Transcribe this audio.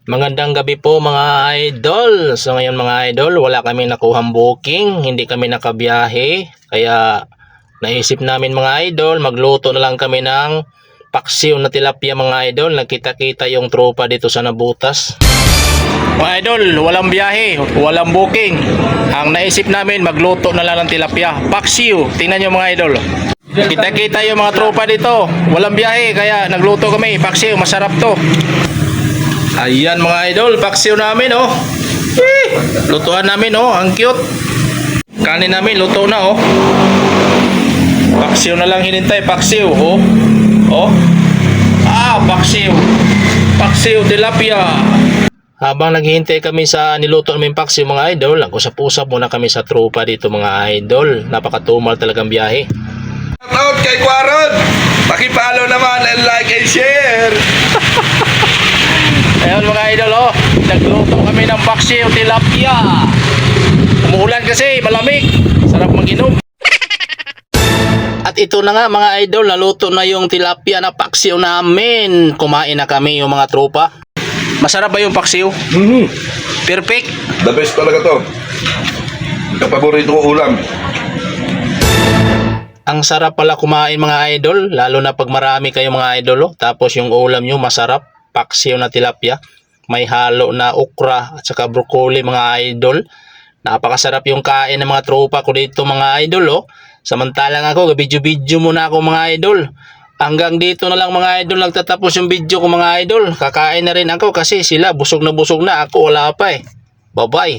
Magandang gabi po mga idol. So ngayon mga idol, wala kami nakuhang booking, hindi kami nakabiyahe. Kaya naisip namin mga idol, magluto na lang kami ng paksiw na tilapia mga idol. Nagkita-kita yung tropa dito sa Nabutas. Mga idol, walang biyahe, walang booking. Ang naisip namin, magluto na lang ng tilapia. Paksiw, tingnan nyo mga idol. Kita-kita yung mga tropa dito. Walang biyahe, kaya nagluto kami. Paksiw, masarap to. Ayan mga idol, paksiw namin oh. Lutuan namin oh, ang cute. Kanin namin luto na oh. Paksiw na lang hinintay, paksiw oh. Oh. Paksiw. Paksiw tilapia. Habang naghihintay kami sa niluto namin paksiw mga idol, nag-usap-usap muna kami sa tropa dito mga idol. Napakatumal talagang biyahe. Shoutout kay Quaron. Paki-follow naman and like and share. Ayun mga idol oh, nagluto kami ng paksiw tilapia. Umuulan kasi, malamig. Sarap mag-inom. At ito na nga mga idol, naluto na yung tilapia na paksiw namin. Kumain na kami yung mga tropa. Masarap ba yung paksiw? Perfect. The best talaga to. Kapaborito ko ulam. Ang sarap pala kumain mga idol, lalo na pag marami kayo mga idol oh. Tapos yung ulam nyo masarap, paksiw na tilapia. May halo na okra at saka broccoli mga idol. Napakasarap yung kain ng mga tropa ko dito mga idol oh. Samantalang ako, video-video muna ako mga idol. Hanggang dito na lang mga idol nagtatapos yung video ko mga idol. Kakain na rin ako kasi sila busog na ako, wala pa eh. Bye bye.